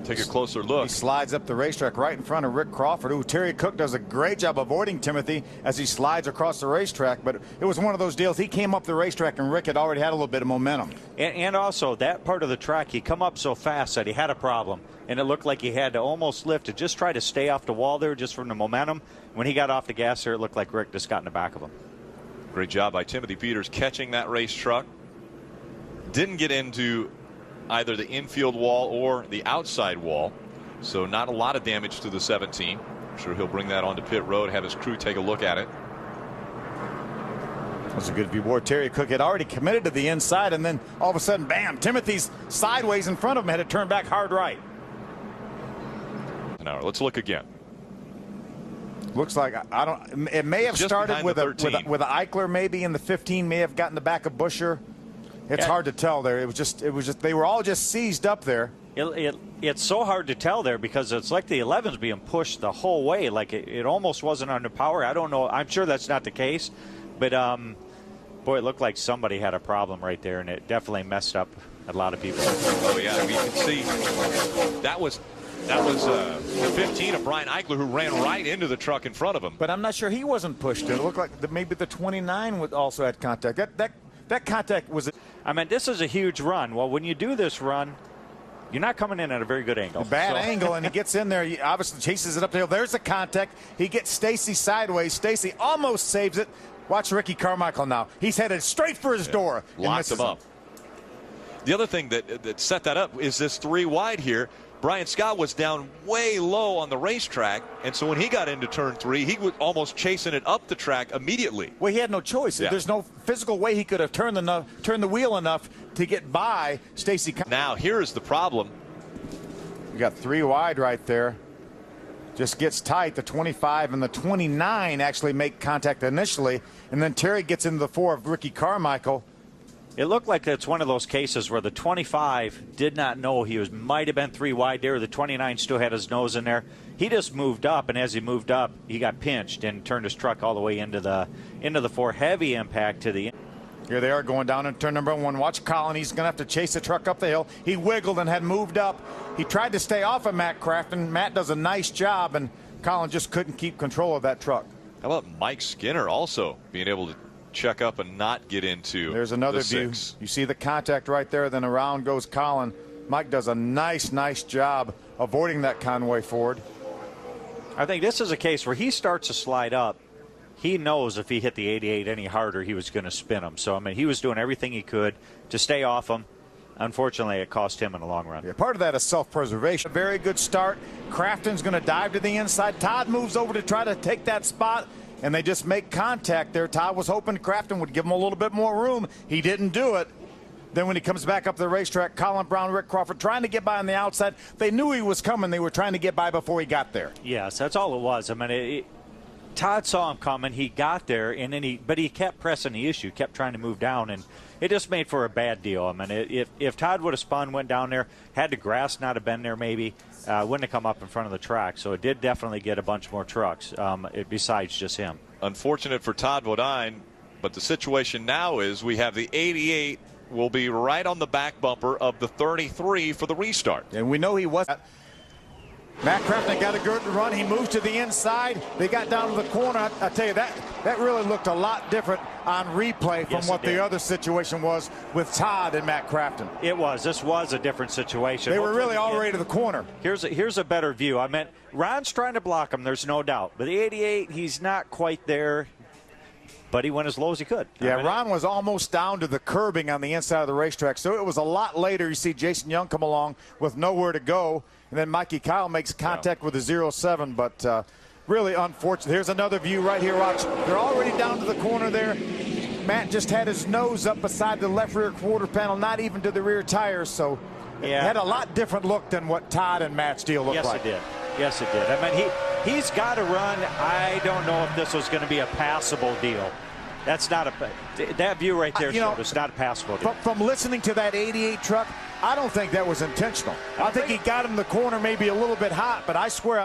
take a closer look. He slides up the racetrack right in front of Rick Crawford, who Terry Cook does a great job avoiding Timothy as he slides across the racetrack. But it was one of those deals. He came up the racetrack and Rick had already had a little bit of momentum. And also that part of the track, he come up so fast that he had a problem. And it looked like he had to almost lift to just try to stay off the wall there just from the momentum. When he got off the gas there, it looked like Rick just got in the back of him. Great job by Timothy Peters catching that race truck. Didn't get into either the infield wall or the outside wall. So not a lot of damage to the 17. I'm sure he'll bring that onto pit road, have his crew take a look at it. That was a good view. Boy, Terry Cook had already committed to the inside, and then all of a sudden, bam, Timothy's sideways in front of him, had to turn back hard right. Now let's look again. Looks like I don't. It may have started with a Eichler maybe in the 15. May have gotten the back of Buscher. It's hard to tell there. It was just they were all just seized up there. It's so hard to tell there because it's like the 11's being pushed the whole way. Like it almost wasn't under power. I don't know. I'm sure that's not the case, but boy, it looked like somebody had a problem right there, and it definitely messed up a lot of people. Oh yeah, I mean, you can see that was the 15 of Brian Eichler, who ran right into the truck in front of him. But I'm not sure he wasn't pushed. It looked like maybe the 29 also had contact. That contact was. I mean, this is a huge run. Well, when you do this run, you're not coming in at a very good angle. Bad angle, and he gets in there. He obviously chases it up the hill. There's the contact. He gets Stacy sideways. Stacy almost saves it. Watch Ricky Carmichael now. He's headed straight for his door. Locks him up. The other thing that set that up is this 3 wide here. Brian Scott was down way low on the racetrack, and so when he got into turn 3, he was almost chasing it up the track immediately. Well, he had no choice. Yeah. There's no physical way he could have turned the wheel enough to get by Stacy. Now here's the problem. You got 3 wide right there. Just gets tight. The 25 and the 29 actually make contact initially, and then Terry gets into the 4 of Ricky Carmichael. It looked like it's one of those cases where the 25 did not know he might have been 3 wide there. The 29 still had his nose in there. He just moved up, and as he moved up, he got pinched and turned his truck all the way into the 4. Heavy impact to the. Here they are going down in turn number 1. Watch Colin. He's going to have to chase the truck up the hill. He wiggled and had moved up. He tried to stay off of Matt Crafton. Matt does a nice job, and Colin just couldn't keep control of that truck. How about Mike Skinner also being able to check up and not get into. There's another view. You see the contact right there, then around goes Colin. Mike does a nice job avoiding that Conway Ford. I think this is a case where he starts to slide up. He knows if he hit the 88 any harder, he was going to spin him. So, I mean, he was doing everything he could to stay off him. Unfortunately, it cost him in the long run. Yeah, part of that is self-preservation. A very good start. Crafton's going to dive to the inside. Todd moves over to try to take that spot, and they just make contact there. Todd was hoping Crafton would give him a little bit more room. He didn't do it. Then when he comes back up the racetrack, Colin Brown, Rick Crawford trying to get by on the outside. They knew he was coming. They were trying to get by before he got there. Yes, that's all it was. I mean, Todd saw him coming. He got there, and then but he kept pressing the issue, kept trying to move down, and it just made for a bad deal. I mean, if Todd would have spun, went down there, had the grass not have been there maybe, wouldn't have come up in front of the track. So it did definitely get a bunch more trucks besides just him. Unfortunate for Todd Bodine, but the situation now is we have the 88 will be right on the back bumper of the 33 for the restart. And we know he was. Matt Crafton got a good run. He moved to the inside. They got down to the corner. I tell you, that really looked a lot different on replay from what the other situation was with Todd and Matt Crafton. It was. This was a different situation. They were really all the way to the corner. Here's a better view. I mean, Ron's trying to block him, there's no doubt. But the 88, he's not quite there. But he went as low as he could. Yeah, Ron was almost down to the curbing on the inside of the racetrack. So it was a lot later. You see Jason Young come along with nowhere to go. And then Mikey Kyle makes contact with a 0-7. But really unfortunate. Here's another view right here. Watch. They're already down to the corner there. Matt just had his nose up beside the left rear quarter panel, not even to the rear tires. So it had a lot different look than what Todd and Matt's deal looked like. Yes, it did. Yes, it did. I mean, he's got to run. I don't know if this was going to be a passable deal. That's not that view right there showed it's not a passable deal. From listening to that 88 truck, I don't think that was intentional. I think he got him the corner maybe a little bit hot, but I swear